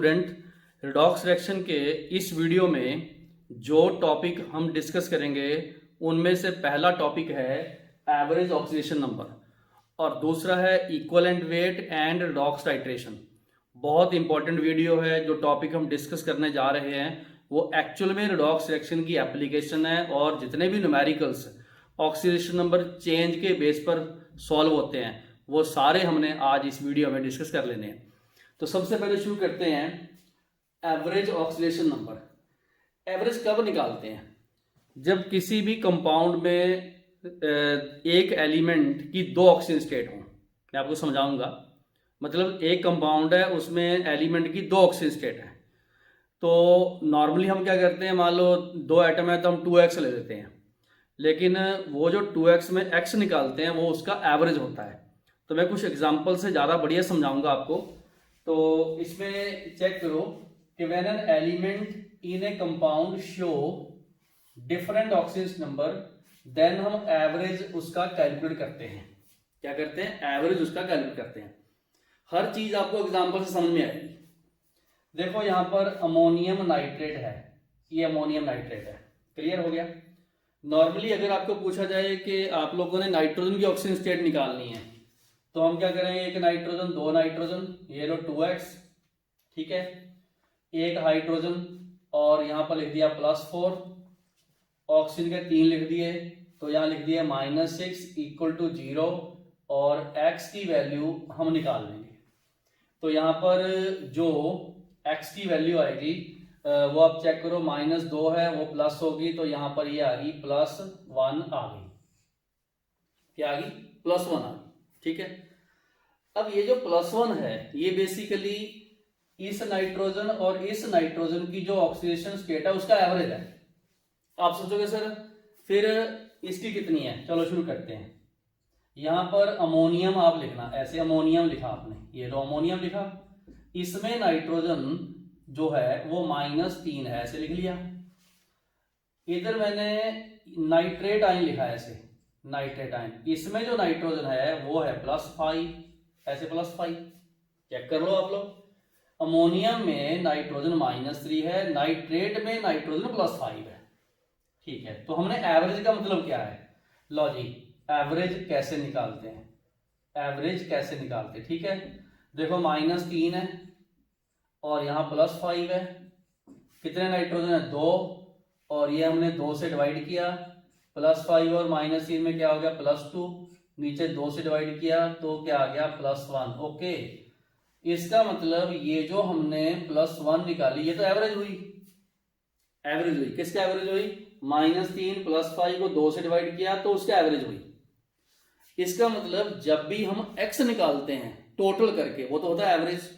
Student, redox reaction के इस video में जो टॉपिक हम डिस्कस करेंगे उनमें से पहला टॉपिक है एवरेज ऑक्सीडेशन नंबर और दूसरा है equivalent weight and redox titration. बहुत इंपॉर्टेंट वीडियो है। जो टॉपिक हम डिस्कस करने जा रहे हैं वो एक्चुअल में रिडॉक्स रिएक्शन की एप्लीकेशन है और जितने भी न्यूमेरिकल्स ऑक्सीडेशन नंबर चेंज के बेस पर सॉल्व होते हैं वो सारे हमने आज इस वीडियो में डिस्कस कर लेने हैं। तो सबसे पहले शुरू करते हैं एवरेज ऑक्सीडेशन नंबर। एवरेज कब निकालते हैं? जब किसी भी कंपाउंड में एक एलिमेंट की दो ऑक्सीजन स्टेट हो। मैं आपको समझाऊंगा। मतलब एक कंपाउंड है उसमें एलिमेंट की दो ऑक्सीजन स्टेट है। तो नॉर्मली हम क्या करते हैं, मान लो दो एटम है तो हम 2x ले लेते हैं, लेकिन वो जो 2x में x निकालते हैं वो उसका एवरेज होता है। तो मैं कुछ एग्जांपल से ज़्यादा बढ़िया समझाऊंगा आपको। तो इसमें चेक करो कि when an element in a compound show different oxygen number then हम एवरेज उसका कैलकुलेट करते हैं। क्या करते हैं? एवरेज उसका कैलकुलेट करते हैं। हर चीज आपको एग्जांपल से समझ में आएगी। देखो यहाँ पर अमोनियम नाइट्रेट है, ये अमोनियम नाइट्रेट है। क्लियर हो गया? नॉर्मली अगर आपको पूछा जाए कि आप लोगों ने नाइट्रोजन की ऑक्सीजन स्टेट निकालनी है तो हम क्या करेंगे, एक नाइट्रोजन, दो नाइट्रोजन, ये लो 2x, ठीक है, एक हाइड्रोजन और यहाँ पर लिख दिया +4, ऑक्सीजन के 3 लिख दिए तो यहाँ लिख दिया -6 इक्वल टू 0 और x की वैल्यू हम निकाल लेंगे। तो यहाँ पर जो x की वैल्यू आएगी वो आप चेक करो, -2 है वो प्लस होगी तो यहाँ पर ये आ गई +1 आ गई। क्या आ गई? +1 आ गई। ठीक है। अब ये जो +1 है ये बेसिकली इस नाइट्रोजन और इस नाइट्रोजन की जो ऑक्सीडेशन स्टेट है उसका एवरेज है। आप सोचोगे सर फिर इसकी कितनी है? चलो शुरू करते हैं। यहां पर अमोनियम आप लिखना, ऐसे अमोनियम लिखा आपने, ये लो अमोनियम लिखा, इसमें नाइट्रोजन जो है वो -3 है, ऐसे लिख लिया। इधर मैंने नाइट्रेट आयन लिखा है, ऐसे नाइट्रेट आयन, इसमें जो नाइट्रोजन है वो है +5, ऐसे +5। चेक कर लो आप लोग। अमोनियम में नाइट्रोजन -3 है, नाइट्रेट में नाइट्रोजन +5 है। ठीक है। तो हमने एवरेज का मतलब क्या है? लो जी, एवरेज कैसे निकालते हैं? एवरेज कैसे निकालते हैं? ठीक है। देखो -3 है और यहाँ +5 है। कितने नाइट्रोजन है? 2, और ये हमने 2 से डिवाइड किया। +5 और -3 में क्या हो गया? +2। नीचे 2 से डिवाइड किया तो क्या आ गया? +1। ओके, इसका मतलब ये जो हमने +1 निकाली ये तो एवरेज हुई। एवरेज हुई किसका? एवरेज हुई -3 +5 को 2 से डिवाइड किया तो उसका एवरेज हुई। इसका मतलब जब भी हम x निकालते हैं टोटल करके वो तो होता है एवरेज।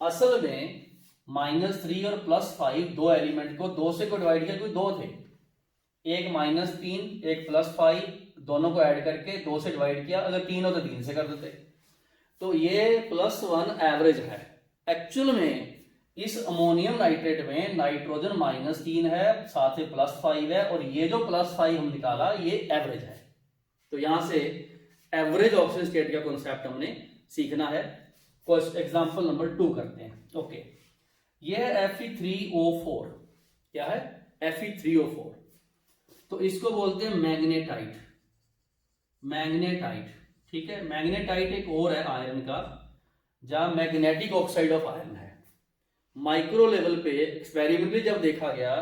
असल में -3 और +5 दो एलिमेंट को 2 से को डिवाइड किया, कोई 2 थे, एक -3 एक +5, दोनों को ऐड करके 2 से डिवाइड किया। अगर 3 हो तो 3 से कर देते। तो ये +1 एवरेज है। एक्चुअल में इस अमोनियम नाइट्रेट में नाइट्रोजन -3 है, साथ ही +5 है, और ये जो +5 हम निकाला ये एवरेज है। तो यहां से एवरेज ऑक्सीजन स्टेट का कॉन्सेप्ट हमने सीखना है। एग्जांपल नंबर 2 करते हैं। ओके, ये है Fe3O4। क्या है? Fe3O4। तो इसको बोलते हैं मैग्नेटाइट। मैग्नेटाइट, ठीक है। मैग्नेटाइट एक और है आयरन का, जहां मैग्नेटिक ऑक्साइड ऑफ आयरन है। माइक्रो लेवल पे एक्सपेरिमेंटली जब देखा गया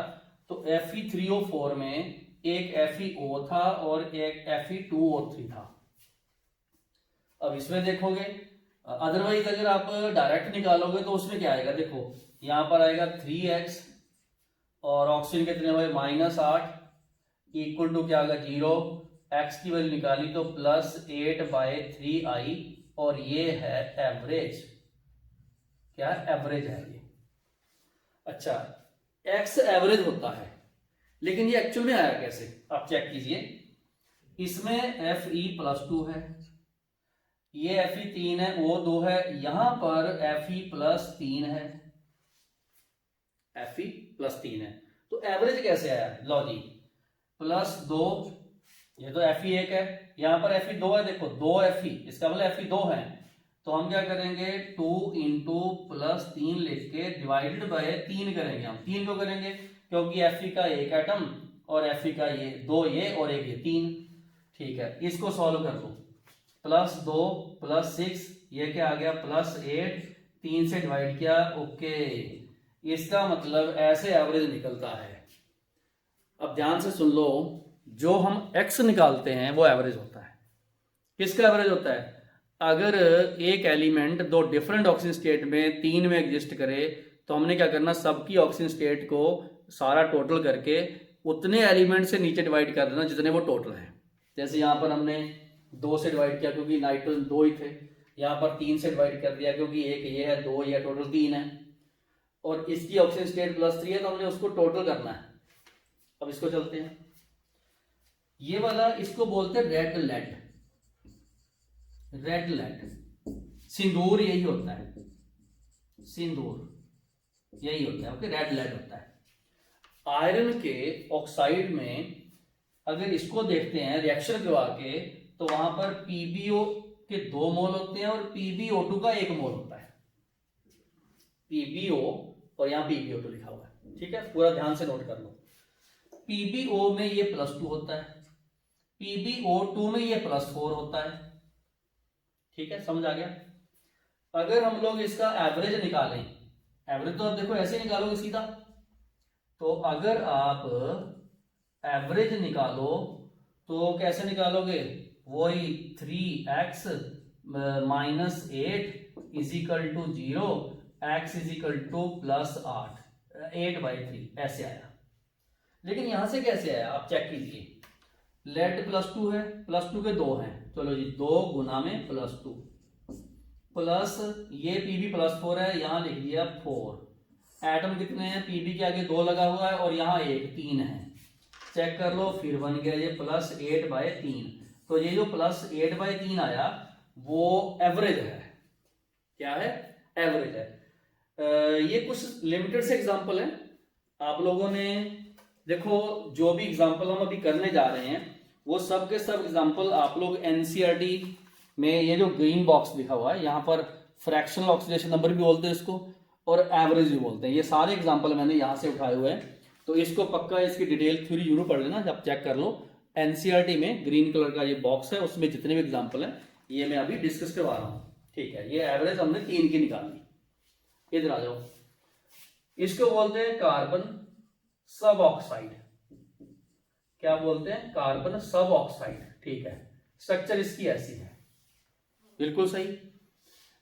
तो Fe3O4 में एक FeO था और एक Fe2O3 था। अब इसमें देखोगे, अदरवाइज अगर आप डायरेक्ट निकालोगे तो उसमें क्या आएगा? देखो यहां पर आएगा 3x और ऑक्सीजन कितने हुए? -8 इक्वल टू क्या आएगा? 0। x की वैल्यू निकाली तो +8/3i, और ये है एवरेज। क्या एवरेज है ये? अच्छा, x एवरेज होता है, लेकिन ये एक्चुअल में आया कैसे? आप चेक कीजिए। इसमें Fe+2 है, ये Fe3 है, O2 है, यहां पर Fe+3 है, Fe+3 है। तो एवरेज कैसे आया? लो जी, +2, ये तो Fe1 है, यहां पर Fe2 है, देखो 2 Fe, इसका मतलब Fe2 है, तो हम क्या करेंगे 2 इंटू प्लस 3 लिख के डिवाइडेड बाय 3 करेंगे। हम 3 को करेंगे क्योंकि Fe का एक एटम और Fe का ये 2 ये और एक ये 3। ठीक है, इसको सॉल्व कर दो। +2 +6 ये क्या आ गया +8, 3 से डिवाइड किया। ओके, इसका मतलब ऐसे एवरेज निकलता है। अब ध्यान से सुन लो, जो हम x निकालते हैं वो एवरेज होता है। किसका एवरेज होता है? अगर एक एलिमेंट दो डिफरेंट ऑक्सीजन स्टेट में 3 में एग्जिस्ट करे तो हमने क्या करना, सबकी ऑक्सीजन स्टेट को सारा टोटल करके उतने एलिमेंट से नीचे डिवाइड कर देना जितने वो टोटल है। जैसे यहाँ पर हमने 2 से डिवाइड किया क्योंकि नाइट्रोजन 2 ही थे, यहाँ पर 3 से डिवाइड कर दिया क्योंकि एक ये है 2 ये टोटल 3 है, और इसकी ऑक्सीजन स्टेट +3 है तो हमने उसको टोटल करना है। अब इसको चलते हैं, ये वाला इसको बोलते हैं रेड लेड। रेड लेड सिंदूर यही होता है, सिंदूर यही होता है। ओके, रेड लेड होता है। आयरन के ऑक्साइड में अगर इसको देखते हैं रिएक्शन करवा के तो वहां पर PbO के 2 मोल होते हैं और PbO2 का 1 मोल होता है। PbO और यहाँ PbO2 लिखा हुआ है। ठीक है, पूरा ध्यान से नोट कर लो। PbO में ये +2 होता है, PbO2 में ये +4 होता है। ठीक है, समझ आ गया? अगर हम लोग इसका एवरेज निकालें, एवरेज तो आप देखो ऐसे निकालोगे सीधा, तो अगर आप एवरेज निकालो तो कैसे निकालोगे? वही 3x - 8 = 0, x +8, 8/3 ऐसे आया। लेकिन यहां से कैसे आया आप चेक कीजिए। लेड +2 है, +2 के 2 हैं, चलो जी 2 गुना में +2 प्लस ये Pb +4 है, यहां लिख दिया 4। एटम कितने हैं? Pb के आगे 2 लगा हुआ है और यहाँ 1 3 है। चेक कर लो, फिर बन गया ये +8/3। तो ये जो +8/3 आया वो एवरेज है। क्या है? एवरेज है। ये कुछ लिमिटेड से एग्जांपल है। आप लोगों ने देखो, जो भी एग्जांपल हम अभी करने जा रहे हैं वो सब के सब एग्जांपल आप लोग एनसीईआरटी में, ये जो ग्रीन बॉक्स लिखा हुआ है यहाँ पर फ्रैक्शनल ऑक्सीडेशन नंबर भी बोलते हैं इसको और एवरेज भी बोलते हैं। ये सारे एग्जांपल मैंने यहाँ से उठाए हुए हैं, तो इसको पक्का इसकी डिटेल थ्योरी जरूर पढ़ लेना। जब चेक कर लो एनसीईआरटी में ग्रीन कलर का ये बॉक्स है, उसमें जितने भी एग्जाम्पल है ये मैं अभी डिस्कस करवा रहा हूँ। ठीक है, ये एवरेज हमने 3 की निकाली। इधर आ जाओ, इसको बोलते हैं कार्बन सब ऑक्साइड। क्या बोलते हैं? कार्बन सब ऑक्साइड। ठीक है, स्ट्रक्चर इसकी ऐसी है, बिल्कुल सही।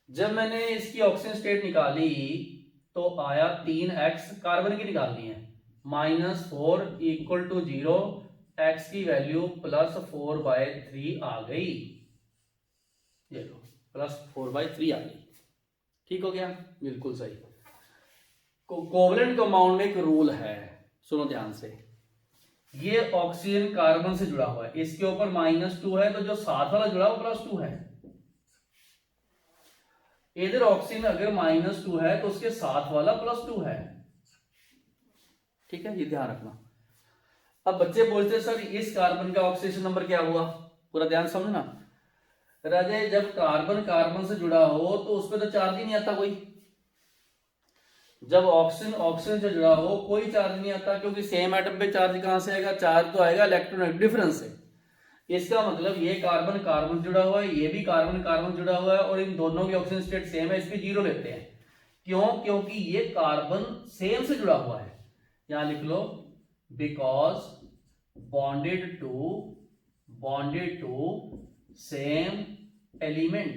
जब मैंने इसकी ऑक्सीजन स्टेट निकाली तो आया 3x, कार्बन की निकालनी है, -4 = 0, x की वैल्यू +4/3 आ गई। ये लो +4/3 आ गई। ठीक हो गया, बिल्कुल सही। कोवलेंट कंपाउंड में एक रूल है, सुनो ध्यान से। ये ऑक्सीजन कार्बन से जुड़ा हुआ है, इसके ऊपर -2 है तो जो साथ वाला जुड़ा हुआ +2 है। इधर ऑक्सीजन अगर -2 है तो उसके साथ वाला +2 है। ठीक है, ये ध्यान रखना। अब बच्चे बोलते हैं सर इस कार्बन का ऑक्सीडेशन नंबर क्या हुआ? पूरा ध्यान समझना राजे, जब कार्बन कार्बन से जुड़ा हो तो उसपे तो चार्ज ही नहीं आता कोई। जब ऑक्सीजन ऑक्सीजन से जुड़ा हो कोई चार्ज नहीं आता, क्योंकि सेम एटम पे चार्ज कहां से आएगा? चार्ज तो आएगा इलेक्ट्रॉनिक डिफरेंस से। इसका मतलब ये कार्बन कार्बन जुड़ा हुआ है, ये भी कार्बन कार्बन जुड़ा हुआ है और इन दोनों की ऑक्सीजन स्टेट सेम है, इसकी 0 लेते हैं। क्यों? क्योंकि ये कार्बन सेम से जुड़ा हुआ है। यहां लिख लो because bonded to same element.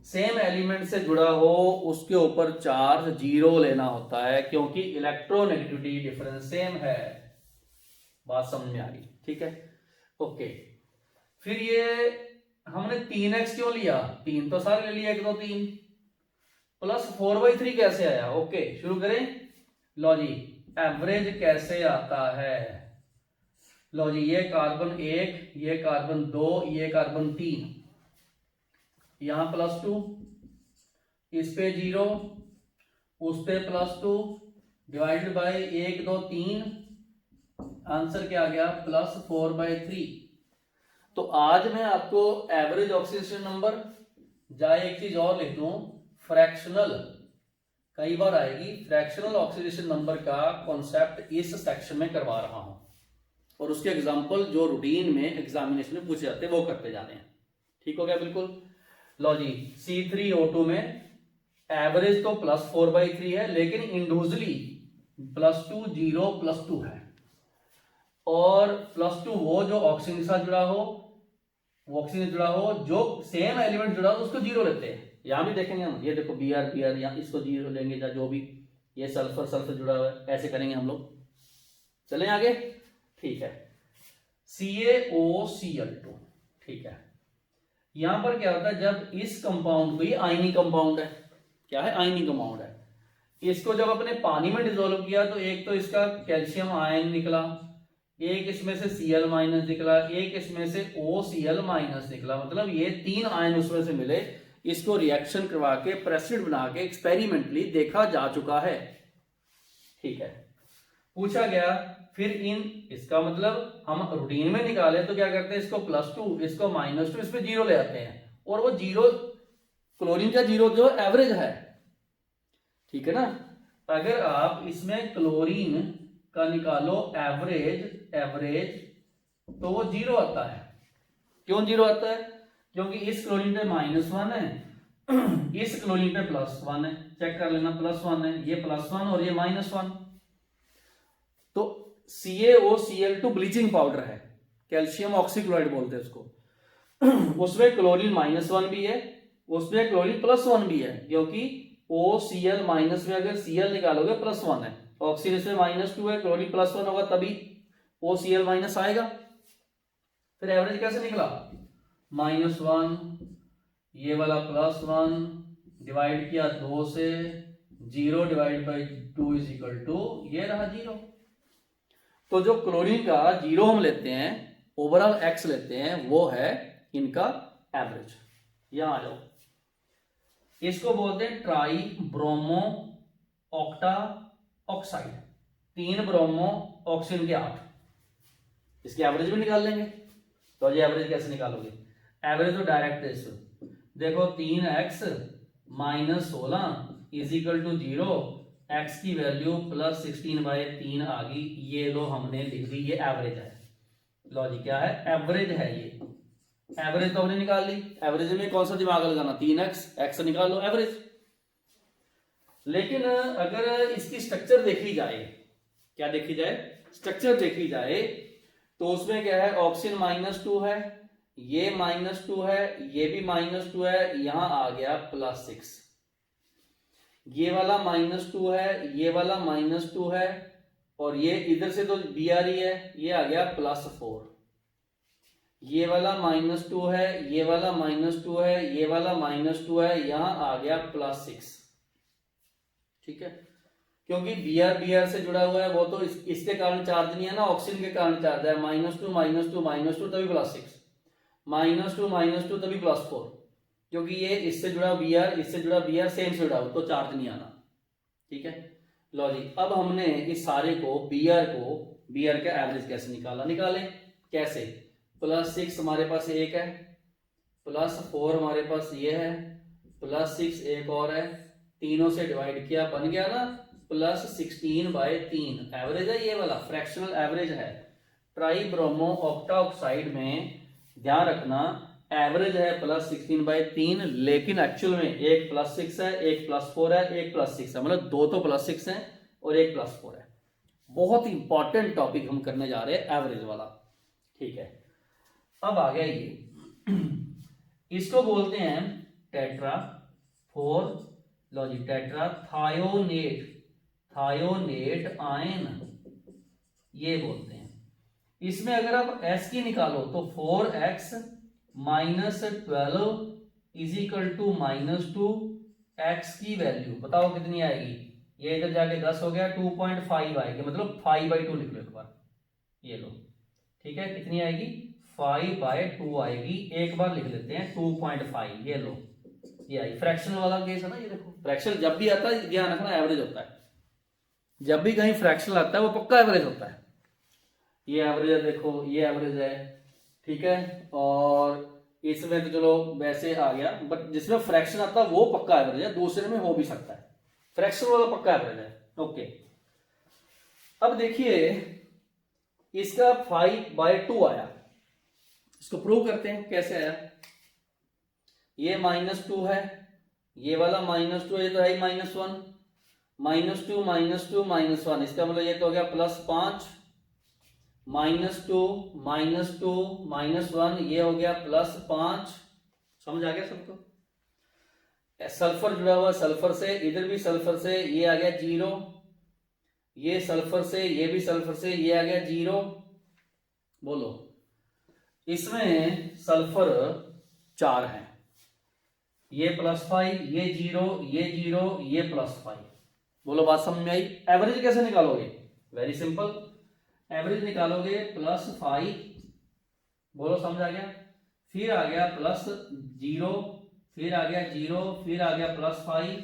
Same element से जुड़ा हो उसके ऊपर चार्ज 0 लेना होता है, क्योंकि इलेक्ट्रोनेगेटिविटी डिफरेंस सेम है। बात समझ में आ गई? ठीक है, ओके। फिर ये हमने 3x क्यों लिया? 3 तो सारे ले लिया, 1 2 3 +4/3 कैसे आया? ओके, शुरू करें। लो जी, एवरेज कैसे आता है? लो जी, ये कार्बन 1, ये कार्बन 2, ये कार्बन 3, यहां +2, इस पे 0, उस पे +2, डिवाइडेड बाय 1 2 3, आंसर क्या आ गया? +4/3। तो आज मैं आपको एवरेज ऑक्सीडेशन नंबर, या एक चीज और लिख दूं, फ्रैक्शनल, कई बार आएगी, फ्रैक्शनल ऑक्सीडेशन नंबर का कॉन्सेप्ट इस सेक्शन में करवा रहा हूं, और उसके एग्जांपल जो रूटीन में एग्जामिनेशन में पूछे जाते हैं वो करते जाने हैं। ठीक हो गया बिल्कुल। लो जी, C3O2 में एवरेज तो +4/3 है, लेकिन इंडिविजुअली +2 0 +2 है, और +2 वो जो ऑक्सीजन के साथ जुड़ा हो, वो ऑक्सीजन जुड़ा हो, जो सेम एलिमेंट जुड़ा हो उसको 0 लेते हैं। यहां भी देखेंगे हम, ये देखो Br या इसको 0 लेंगे, या जो भी ये सल्फर जुड़ा हुआ है, ऐसे करेंगे हम लोग। चलें आगे, ठीक है। CaOCl2, ठीक है। यहां पर क्या होता है, जब इस कंपाउंड को, ये आयनी कंपाउंड है, क्या है, आयनी कंपाउंड है, इसको जब अपने पानी में डिसोल्व किया तो एक तो इसका कैल्शियम आयन निकला, एक इसमें से Cl- निकला, एक इसमें से OCl- निकला, मतलब ये 3 आयन उसमें से मिले। इसको रिएक्शन करवा के प्रेसिड बना के एक्सपेरिमेंटली देखा जा चुका है। ठीक है, पूछा गया फिर इन, इसका मतलब हम रूटीन में निकाले तो क्या करते हैं, इसको +2, इसको -2, इसमें 0 ले आते हैं, और वो 0 क्लोरीन का 0 जो एवरेज है। ठीक है ना, अगर आप इसमें क्लोरीन का निकालो एवरेज तो वो 0 आता है। क्यों 0 आता है, क्योंकि इस क्लोरीन पे -1 है, इस क्लोरीन पे +1 है, चेक कर लेना, +1 है, ये +1 और ये -1। तो CaOCl2 ब्लीचिंग पाउडर है, कैल्शियम ऑक्सीक्लोराइड बोलते हैं उसको। उसमें क्लोरीन -1 भी है, उसमें क्लोरीन +1 भी है, क्योंकि OCl- में अगर Cl निकालोगे +1 है, ऑक्सीजन इसमें -2 है, क्लोरीन +1 होगा, तभी OCl- आएगा। फिर एवरेज कैसे निकला, -1, ये वाला +1 डिवाइड किया 2 से, 0/2 = ये रहा 0। तो जो क्लोरीन का 0 हम लेते हैं, ओवरऑल X लेते हैं, वो है इनका एवरेज। यहां आ जाओ, इसको बोलते हैं try bromo octa oxide, 3 bromo oxygen के 8, इसकी एवरेज भी निकाल लेंगे। तो ये एवरेज कैसे निकालोगे, एवरेज तो डायरेक्ट इस, देखो 3x - 16 = 0, x की वैल्यू +16/3 आ गई, ये लो हमने लिख दी, ये एवरेज है। लो जी, क्या है, एवरेज है ये, एवरेज तो हमने निकाल ली। एवरेज में कौन सा दिमाग लगाना, 3x, x निकाल लो एवरेज। लेकिन अगर इसकी स्ट्रक्चर देखी जाए, क्या देखी जाए, स्ट्रक्चर देखी जाए, तो उसमें क्या है, ऑक्सीजन -2 है, ये -2 है, ये भी -2 है, यहां आ गया +6, ये वाला -2 है, ये वाला -2 है, और ये इधर से तो Br है, ये आ गया +4, ये वाला -2 है, ये वाला -2 है, ये वाला -2 है, यहां आ गया +6। ठीक है, क्योंकि Br से जुड़ा हुआ है, वो तो इसके कारण चार्ज नहीं है ना, ऑक्सीजन के कारण चार्ज है, -2 तभी +6, -2 तभी +4, क्योंकि ये इससे जुड़ा Br, इससे जुड़ा Br, सेम से जुड़ा हो तो चार्ज नहीं आना। ठीक है, लो जी, अब हमने इस सारे को Br का एवरेज कैसे निकालें, कैसे, +6 हमारे पास एक है, +4 हमारे पास ये है, +6 एक और है, तीनों से डिवाइड किया, बन गया ना +16/3, एवरेज है ये वाला, फ्रैक्शनल एवरेज है। ट्राई ब्रोमो ऑक्टा ऑक्साइड में ध्यान रखना, एवरेज है +16/3, लेकिन एक्चुअल में एक +6 है, एक +4 है, एक +6 है, मतलब 2 तो +6 है और एक +4 है। बहुत इंपॉर्टेंट टॉपिक हम करने जा रहे हैं, एवरेज वाला। ठीक है, अब आ गया ये, इसको बोलते हैं टेट्रा थायोनेट आयन, ये बोलते हैं। इसमें अगर आप S की निकालो तो 4x - 12 = -2, x की वैल्यू बताओ कितनी आएगी, ये इधर जाके 10 हो गया, 2.5 आएगी, मतलब 5/2 लिख लो एक बार, ये लो। ठीक है, कितनी आएगी, 5/2 आएगी, एक बार लिख लेते हैं 2.5, ये लो, ये आई। फ्रैक्शनल वाला केस है ना, ये देखो, फ्रैक्शन जब भी आता है ध्यान रखना एवरेज होता है, जब भी कहीं फ्रैक्शनल आता है वो पक्का एवरेज होता है। ये एवरेज है, देखो ये एवरेज है, ठीक है, और इसमें तो चलो वैसे आ गया, बट जिसमें फ्रैक्शन आता है वो पक्का एवरेज है, दूसरे में हो भी सकता है, फ्रैक्शन वाला पक्का एवरेज है। ओके, अब देखिए इसका 5/2 आया, इसको प्रूव करते हैं कैसे आया। ये -2 है, ये वाला -2 है, ये तो है ही -1, -2 -2 -1, इसका मतलब ये तो हो गया +5, -2 -2 -1, ये हो गया +5। समझ आ गया सबको? सल्फर जुड़ा हुआ सल्फर से, इधर भी सल्फर से, ये आ गया 0, ये सल्फर से, ये भी सल्फर से, ये आ गया 0। बोलो, इसमें सल्फर 4 है, ये +5, ये 0, ये 0, ये +5। बोलो बात समझ में आई? एवरेज कैसे निकालोगे? वेरी सिंपल, एवरेज निकालोगे +5, बोलो समझ आ गया, फिर आ गया +0, फिर आ गया 0, फिर आ गया +5,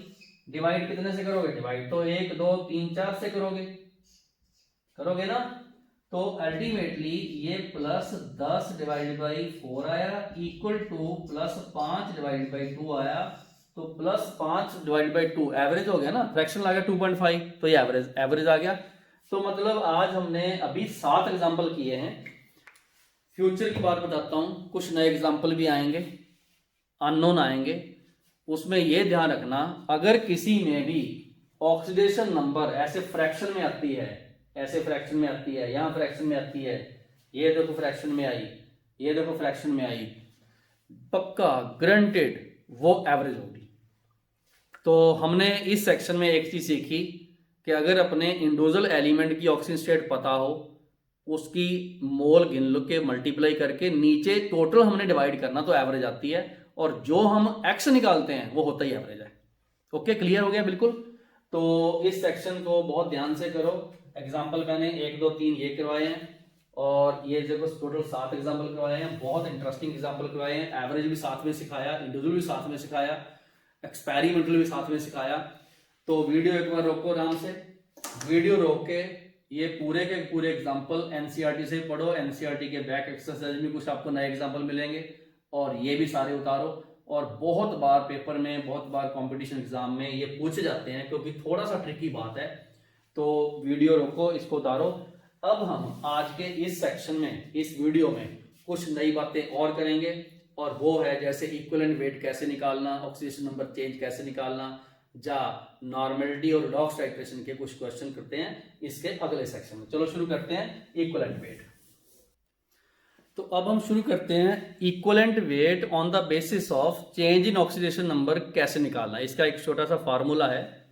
डिवाइड कितने से करोगे? डिवाइड तो 1 2 3 4 से करोगे ना, तो अल्टीमेटली ये +10/4 आया, इक्वल टू +5/2 आया, तो +5/2 एवरेज हो गया ना, फ्रैक्शन आ गया 2.5, तो ये एवरेज आ गया। तो मतलब आज हमने अभी 7 एग्जाम्पल किए हैं। फ्यूचर की बात बताता हूं, कुछ नए एग्जाम्पल भी आएंगे, अननोन आएंगे, उसमें यह ध्यान रखना अगर किसी में भी ऑक्सीडेशन नंबर ऐसे फ्रैक्शन में आती है, ऐसे फ्रैक्शन में आती है, यहां फ्रैक्शन में आती है, ये देखो फ्रैक्शन में आई, ये देखो फ्रैक्शन में आई, पक्का ग्रंटेड वो एवरेज होगी। तो हमने इस सेक्शन में एक चीज सीखी कि अगर अपने इंडिविजुअल एलिमेंट की ऑक्सीजन स्टेट पता हो, उसकी मोल गिन लो के मल्टीप्लाई करके नीचे टोटल हमने डिवाइड करना, तो एवरेज आती है, और जो हम एक्स निकालते हैं वो होता ही एवरेज है। ओके, क्लियर हो गया बिल्कुल? तो इस सेक्शन को बहुत ध्यान से करो। एग्जाम्पल मैंने 1 2 3 ये करवाए हैं, और ये देखो टोटल 7 एग्जाम्पल करवाए हैं, बहुत इंटरेस्टिंग एग्जाम्पल करवाए हैं। एवरेज भी साथ में सिखाया, इंडिविजुअल भी साथ में सिखाया, एक्सपेरिमेंटल भी साथ में सिखाया। तो वीडियो एक बार रोको आराम से, वीडियो रोक के ये पूरे के पूरे एग्जाम्पल एनसीईआरटी से पढ़ो, एनसीईआरटी के बैक एक्सरसाइज में कुछ आपको नए एग्जाम्पल मिलेंगे, और ये भी सारे उतारो। और बहुत बार पेपर में, बहुत बार कंपटीशन एग्जाम में ये पूछे जाते हैं, क्योंकि थोड़ा सा ट्रिकी बात है। तो वीडियो रोको, इसको उतारो। अब हम आज के इस सेक्शन में, इस वीडियो में कुछ नई बातें और करेंगे, और वो है जैसे इक्विवेलेंट वेट कैसे निकालना, ऑक्सीडेशन नंबर चेंज कैसे निकालना, जा नॉर्मेलिटी और लॉग टाइट्रेशन के कुछ क्वेश्चन करते हैं इसके अगले सेक्शन में। चलो शुरू करते हैं इक्विवेलेंट वेट। तो अब हम शुरू करते हैं equivalent weight on the basis of change in oxidation number कैसे निकालना। इसका एक छोटा सा फार्मूला है।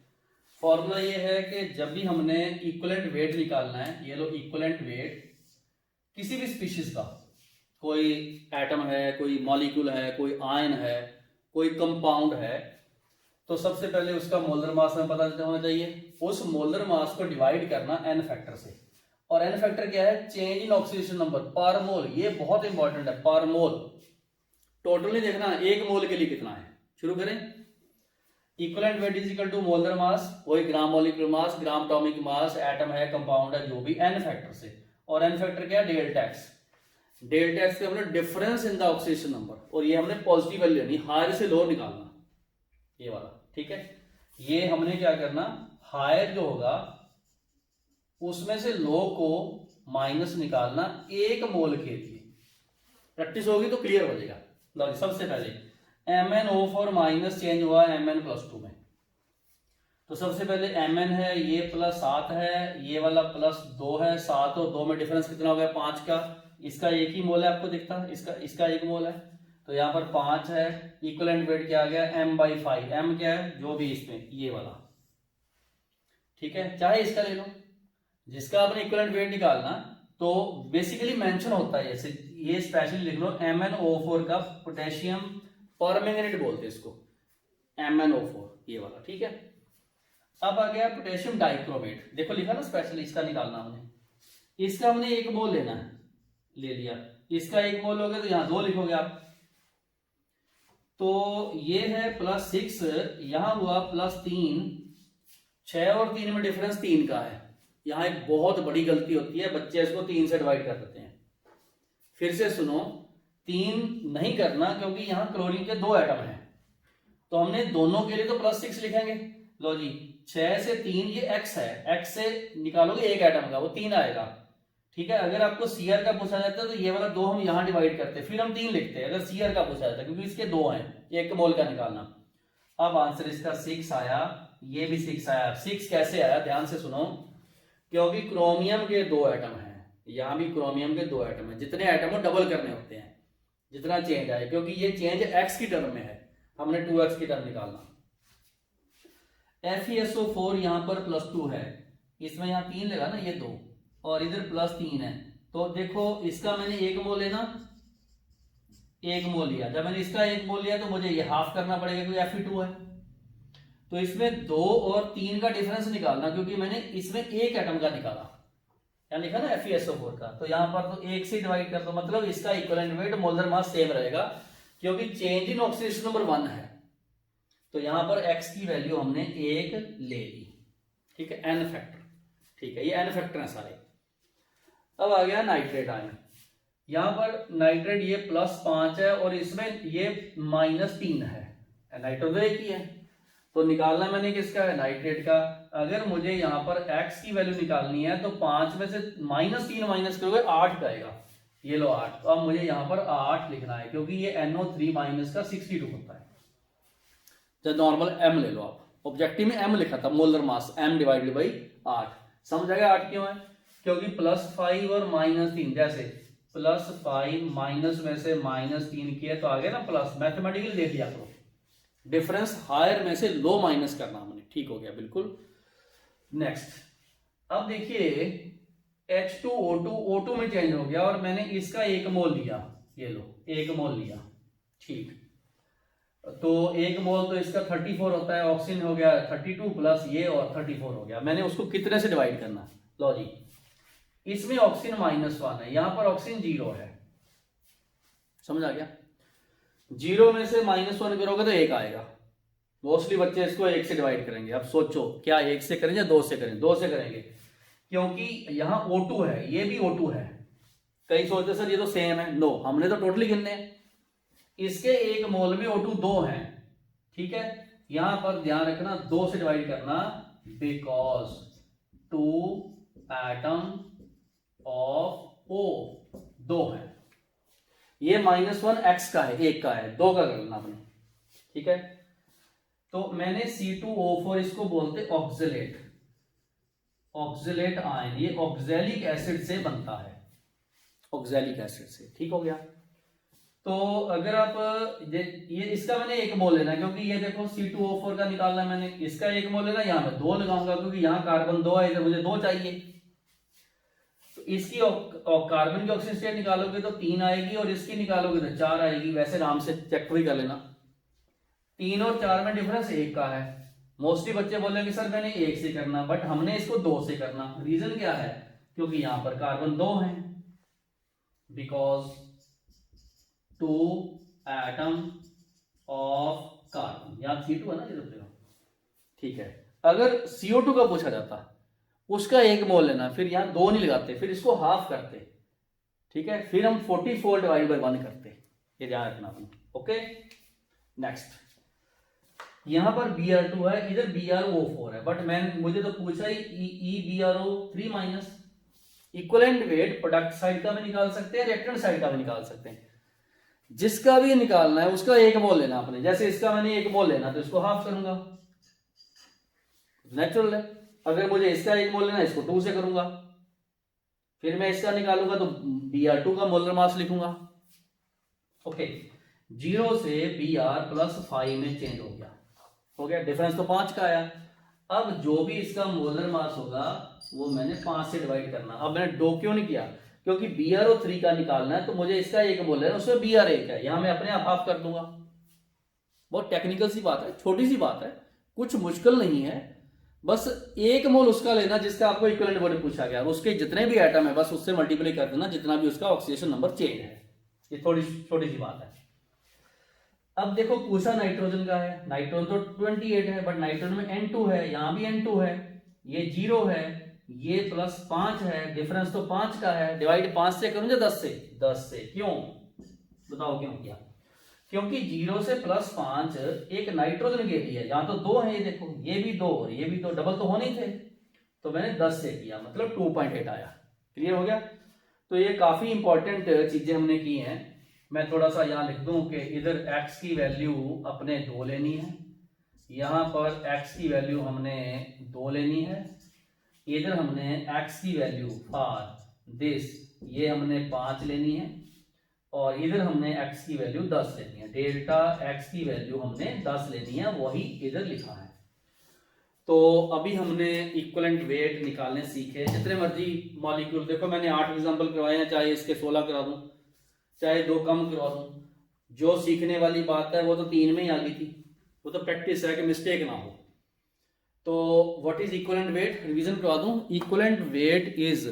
फॉर्मूला ये है कि जब भी हमने इक्विवेलेंट वेट निकालना है, ये लो इक्विवेलेंट वेट किसी भी स्पीशीज का, कोई एटम है, कोई मॉलिक्यूल है, कोई आयन है, कोई कंपाउंड है, तो सबसे पहले उसका मोलर मास हमें पता होना चाहिए। उस मोलर मास को डिवाइड करना एन फैक्टर से, और एन फैक्टर क्या है? चेंज इन ऑक्सीडेशन नंबर पर मोल। ये बहुत इंपॉर्टेंट है, पर मोल। टोटल नहीं देखना, एक मोल के लिए कितना है। शुरू करें। Equivalent weight is equal to molar mass, वही gram molecular mass, gram atomic mass, atom है, कंपाउंड है, जो भी, एन फैक्टर से। और एन फैक्टर क्या है? Delta x. डेल्टा एक्स से हमने difference in the oxidation number, और ये हमने पॉजिटिव वैल्यू यानी हायर से लो निकालना, ये वाला, ठीक है। ये हमने क्या करना, हायर जो होगा उसमें से लो को माइनस निकालना एक मोल के लिए। प्रैक्टिस होगी तो क्लियर हो जाएगा। लो सबसे पहले MnO4 माइनस चेंज हुआ Mn+2 में, तो सबसे पहले Mn है, ये +7 है, ये वाला +2 है, 7 और 2 में डिफरेंस कितना हो गया? 5 का। इसका एक ही मोल है, आपको दिखता है, इसका एक मोल है, तो यहाँ पर 5 है। इक्विवेलेंट वेट क्या आ गया? M/5। M क्या है? जो भी इसमें ये वाला, ठीक है, चाहे इसका ले लो, जिसका आपने इक्विवेलेंट वेट निकालना, तो बेसिकली मेंशन होता है, जैसे ये स्पेशली लिख लो, MnO4 का पोटेशियम परमैंगनेट बोलते हैं इसको, MnO4 ये वाला, ठीक है। अब आ गया पोटेशियम डाइक्रोमेट, देखो लिखा ना स्पेशली, इसका निकालना हमने। इसका हमने एक मोल लेना है, ले लिया। इसका एक मोल हो गया, तो यहां 2 लिखोगे आप, तो ये है +6, यहां हुआ +3, 6 और 3 में डिफरेंस 3 का है। यहां एक बहुत बड़ी गलती होती है, बच्चे इसको 3 से डिवाइड कर देते हैं। फिर से सुनो, 3 नहीं करना क्योंकि यहाँ क्लोरीन के 2 एटम हैं, तो हमने दोनों के लिए तो +6 लिखेंगे। लो जी, 6 से 3 ये x है, x से निकालोगे 1 एटम का, वो 3 आएगा। ठीक है, अगर आपको Cr का पूछा जाता है तो ये वाला 2 हम यहाँ डिवाइड करते, फिर हम 3 लिखते हैं अगर Cr का पूछा जाता है, क्योंकि इसके 2 हैं, 1 मोल का निकालना। अब आंसर इसका 6 आया, ये भी 6 आया। 6 कैसे आया, ध्यान से सुनो, क्योंकि क्रोमियम के 2 एटम हैं, यहाँ भी क्रोमियम के 2 एटम हैं, जितने एटम हो डबल करने होते हैं जितना चेंज आए, क्योंकि ये चेंज x की टर्म में है, हमने 2x की टर्म निकालना। FeSO4 यहाँ पर +2 है, इसमें यहाँ 3 लगा ना, ये 2 और इधर +3 है, तो देखो इसका मैंने 1 मोल लेना, 1 मोल लिया। जब मैंने इसका 1 मोल लिया तो मुझे ये हाफ करना पड़ेगा क्योंकि Fe2 है, तो इसमें 2 और 3 का डिफरेंस निकालना, क्योंकि मैंने इसमें 1 एटम का निकाला, यहाँ लिखा ना FeSO4 का, तो यहाँ पर तो 1 से डिवाइड कर दो, मतलब इसका equivalent weight molar mass same रहेगा, क्योंकि चेंज इन ऑक्सीडेशन नंबर 1 है, तो यहाँ पर x की वैल्यू हमने 1 ले ली। ठीक है, n फैक्टर। ठीक है, ये n फैक्टर है सारे। अब आ गया नाइट्रेट आयन, यहाँ पर नाइट्रेट ये +5 है और इसमें ये -3 है, नाइट्रोजन एक ही है, तो निकालना मैंने किसका है, नाइट्रेट का। अगर मुझे यहाँ पर x की वैल्यू निकालनी है तो 5 में से -3 माइनस करोगे 8 आएगा, ये लो 8, तो अब मुझे यहाँ पर 8 लिखना है, क्योंकि ये NO3 माइनस का 62 होता है। जब नॉर्मल m ले लो आप, ऑब्जेक्टिव में m लिखा था, molar mass m divided by 8, समझ आएगा 8 क्यों है, क्योंकि +5 और -3, जैसे +5 माइनस में से -3 किया तो आ गया ना प्लस, मैथमेटिकली देख लिया करो, डिफरेंस हायर में से लो माइनस करना हमने, ठीक हो गया बिल्कुल। नेक्स्ट, अब देखिए H2O2 O2 में चेंज हो गया और मैंने इसका 1 मोल लिया, ये लो 1 मोल लिया, ठीक, तो 1 मोल तो इसका 34 होता है, ऑक्सीजन हो गया 32 प्लस ये और 34 हो गया। मैंने उसको कितने से डिवाइड करना है, लो जी, इसमें ऑक्सीजन -1 है, यहां पर ऑक्सीजन 0 है, समझ आ गया। 0 में से -1 करोगे तो 1 आएगा, मोस्टली बच्चे इसको 1 से डिवाइड करेंगे। अब सोचो क्या 1 से करें या 2 से करें, 2 से करेंगे, क्योंकि यहां O2 है, ये भी O2 है। कई सोचते सर ये तो सेम है, नो, हमने तो टोटली गिनने हैं, इसके 1 मोल में O2 2 है, ठीक है, यहां पर ध्यान रखना 2 से डिवाइड करना, बिकॉज 2 एटम ऑफ O 2 है, ये -1 x का है, 1 का है, 2 का करना आपने, ठीक है। तो मैंने C2O4 इसको बोलते ऑक्जेलेट, ऑक्जेलेट आयन, ये ऑक्जेलिक एसिड से बनता है, ऑक्जेलिक एसिड से, ठीक हो गया। तो अगर आप ये इसका मैंने 1 मोल लेना, क्योंकि ये देखो C2O4 का निकालना है मैंने, इसका 1 मोल लेना, यहाँ मैं 2 लगाऊंगा क्योंकि यहाँ कार्बन 2 है, इधर मुझे 2 चाहिए, तो इसकी कार्बन की ऑक्सीजन स्टेट निकालोगे तो 3 आएगी और इसकी निकालोगे तो 4 आएगी। वैसे आराम से चेक भी कर लेना, 3 और 4 में डिफरेंस 1 का है। मोस्टली बच्चे बोलेंगे सर मैंने 1 से करना, बट हमने इसको 2 से करना। रीजन क्या है, क्योंकि यहां पर कार्बन 2 है, बिकॉज 2 एटम ऑफ कार्बन, यहां C2 है ना, ये ठीक है। अगर CO2 का पूछा जाता, उसका 1 मोल लेना, फिर यहां 2 नहीं लगाते, फिर इसको हाफ करते, ठीक है, फिर हम 44 डिवाइड बाय 1 करते, ये ध्यान रखना अपना, ओके। नेक्स्ट, यहां पर Br2 है, इधर BrO4 है, बट मुझे तो पूछा ही EBRO3 minus, equivalent weight product side का भी निकाल सकते हैं, रिएक्टेंट साइड का भी निकाल सकते हैं, जिसका भी निकालना है उसका 1 मोल लेना आपने। जैसे इसका मैंने 1 मोल लेना तो इसको हाफ करूंगा, नेचुरल है। अगर मुझे इसका 1 मोल लेना, इसको 2 से करूंगा, फिर मैं इसका निकालूंगा तो Br2 का मोलर मास लिखूंगा, ओके। 0 से Br +5 में चेंज हो गया, डिफरेंस तो 5 का आया। अब जो भी इसका मोलर मास होगा वो मैंने 5 से डिवाइड करना। अब मैंने 2 क्यों नहीं किया, क्योंकि BrO3 का निकालना है तो मुझे इसका 1 मोल है, उसमें Br1 है, यहां मैं अपने आप हाफ कर दूंगा। बहुत टेक्निकल सी बात है, छोटी सी बात है, कुछ मुश्किल नहीं है, बस 1 मोल उसका लेना जिसका आपको इक्विवेलेंट वेट पूछा गया, उसके जितने भी एटम है बस उससे मल्टीप्लाई कर देना जितना भी उसका ऑक्सीडेशन नंबर चेंज है। ये थोड़ी छोटी सी बात है। अब देखो पूछा नाइट्रोजन का है, नाइट्रोजन तो 28 है, बट नाइट्रोजन में N2 है, यहां भी N2 है, ये 0 है, ये +5 है, डिफरेंस तो 5 का है, डिवाइड 5 से करूं या 10 से, 10 से, क्यों, बताओ क्यों किया? क्योंकि 0 से +5 एक नाइट्रोजन के लिए, यहाँ तो 2 है, ये देखो ये भी 2 और ये भी 2, डबल तो होने ही थे, तो मैंने 10 से किया, मतलब 2.8 आया। क्लियर हो गया? तो ये काफी इंपॉर्टेंट चीजें हमने की हैं। मैं थोड़ा सा यहाँ लिख दूं कि इधर x की वैल्यू अपने 2 लेनी है, यहाँ पर x की वैल्यू हमने 2 लेनी है, इधर हमने x की वैल्यू फॉर दिस ये हमने 5 लेनी है, और इधर हमने x की वैल्यू 10 लेनी है। डेल्टा x की वैल्यू हमने 10 लेनी है, वही इधर लिखा है। तो अभी हमने इक्विवेलेंट वेट निकालने सीखे, जितने मर्जी मॉलिक्यूल, देखो मैंने 8 एग्जांपल करवाए हैं, चाहे इसके 16 करा दूं, चाहे 2 कम करवा दूं। जो सीखने वाली बात है वो तो 3 में ही आ गई थी, वो तो प्रैक्टिस है कि मिस्टेक ना हो। तो what is equivalent weight, revision करवा दूं। Equivalent weight is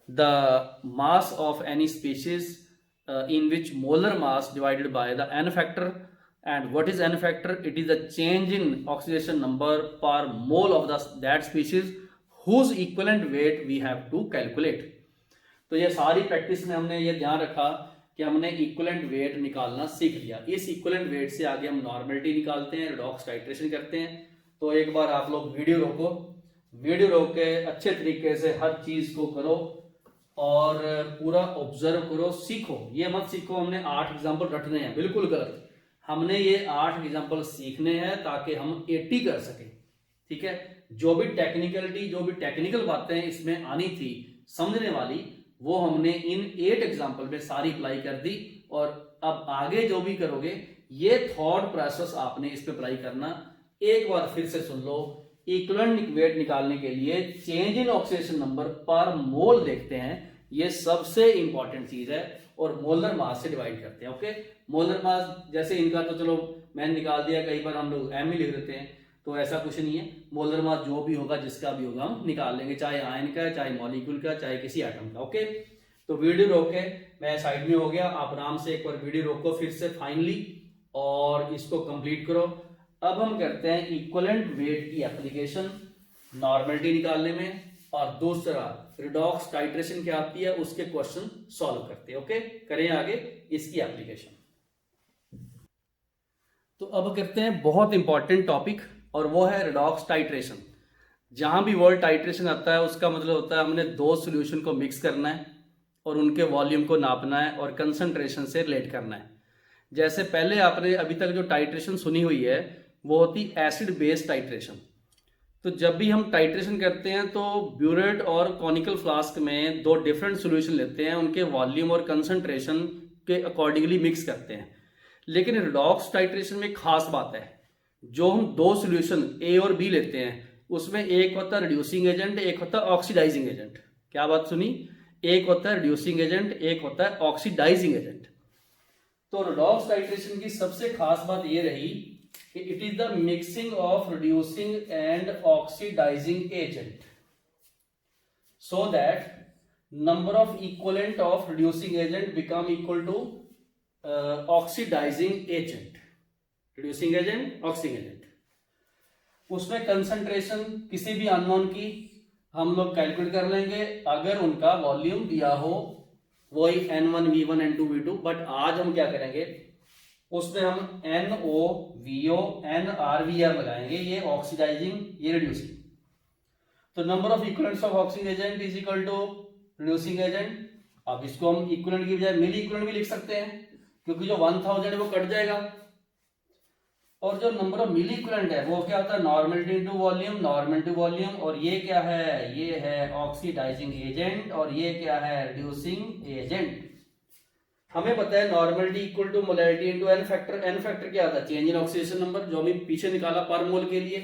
the mass of any species in which molar mass divided by the n factor. And what is n factor? It is the change in oxidation number per mole of that species whose equivalent weight we have to calculate. तो ये सारी practice में हमने ये ध्यान रखा कि हमने इक्विवेलेंट वेट निकालना सीख लिया। इस इक्विवेलेंट वेट से आगे हम नॉर्मलिटी निकालते हैं, रिडॉक्स टाइट्रेशन करते हैं। तो एक बार आप लोग वीडियो रोको, वीडियो रोक के अच्छे तरीके से हर चीज को करो और पूरा ऑब्जर्व करो, सीखो। ये मत सीखो हमने 8 एग्जांपल रटने हैं, बिल्कुल गलत। हमने ये 8 एग्जांपल सीखने हैं ताकि हम 80 कर सके। ठीक है, जो भी टेक्निकलिटी, जो भी टेक्निकल बातें इसमें आनी थी समझने वाली, वो हमने इन 8 एग्जांपल में सारी अप्लाई कर दी। और अब आगे जो भी करोगे ये थॉट प्रोसेस आपने इस पे अप्लाई करना। एक बार फिर से सुन लो, इक्विवेलेंट वेट निकालने के लिए चेंज इन ऑक्सीडेशन नंबर पर मोल देखते हैं, ये सबसे इंपॉर्टेंट चीज है, और मोलर मास से डिवाइड करते हैं। ओके, मोलर मास जैसे इनका तो चलो मैंने निकाल दिया, कई बार हम लोग एम ही लिख देते हैं, तो ऐसा कुछ नहीं है। मोलर मास जो भी होगा, जिसका भी होगा, हम निकाल लेंगे, चाहे आयन का, चाहे मॉलिक्यूल का, चाहे किसी एटम का। ओके, तो वीडियो रोके, मैं साइड में हो गया, आप आराम से एक बार वीडियो रोको फिर से फाइनली, और इसको कंप्लीट करो। अब हम करते हैं इक्विवेलेंट वेट की एप्लीकेशन नॉर्मलिटी निकालने में, और दूसरा रिडॉक्स टाइट्रेशन क्या आती है उसके क्वेश्चन सॉल्व करते हैं। ओके, करें आगे इसकी एप्लीकेशन। तो अब करते हैं बहुत इंपॉर्टेंट टॉपिक, और वो है रिडॉक्स टाइट्रेशन। जहां भी वर्ड टाइट्रेशन आता है उसका मतलब होता है हमने 2 सॉल्यूशन को मिक्स करना है और उनके वॉल्यूम को नापना है और कंसंट्रेशन से रिलेट करना है। जैसे पहले आपने अभी तक जो टाइट्रेशन सुनी हुई है वो होती एसिड बेस टाइट्रेशन। तो जब भी हम टाइट्रेशन करते हैं तो ब्यूरेट और कॉनिकल फ्लास्क में 2 डिफरेंट सॉल्यूशन लेते हैं, उनके वॉल्यूम और कंसंट्रेशन के अकॉर्डिंगली मिक्स करते हैं। लेकिन रिडॉक्स टाइट्रेशन में खास बात है, जो हम 2 सॉल्यूशन ए और बी लेते हैं उसमें एक होता है रिड्यूसिंग एजेंट, एक होता है ऑक्सीडाइजिंग एजेंट। क्या बात सुनी? एक होता है रिड्यूसिंग एजेंट, एक होता है ऑक्सीडाइजिंग एजेंट। तो रिडॉक्स टाइट्रेशन की सबसे खास बात ये रही कि it is the mixing of reducing and oxidising agent, so that number of equivalent of reducing agent become equal to oxidizing agent, reducing agent, oxidizing agent। उसमें कंसंट्रेशन किसी भी अननोन की हम लोग कैलकुलेट कर लेंगे अगर उनका वॉल्यूम दिया हो, वही N1 V1 N2 V2। But आज हम क्या करेंगे, उसमें हम NO VO NR VR लगाएंगे, ये ऑक्सीडाइजिंग, ये रिड्यूसिंग। तो number of equivalents of oxidising agent is equal to reducing agent. अब इसको हम इक्विवेलेंट की बजाय मिली इक्विवेलेंट भी लिख सकते हैं, क्योंकि जो 1000 है वो कट जाएगा, और जो नंबर ऑफ मिली इक्विवेलेंट है वो क्या होता है, normality into volume, normal to volume. और ये क्या है, ये है ऑक्सीडाइजिंग एजेंट, और ये क्या है, रिड्यूसिंग एजेंट। हमें पता है normality equal to molarity into n factor. N factor क्या आता है, चेंज इन ऑक्सीडेशन नंबर, जो अभी पीछे निकाला पर मोल के लिए।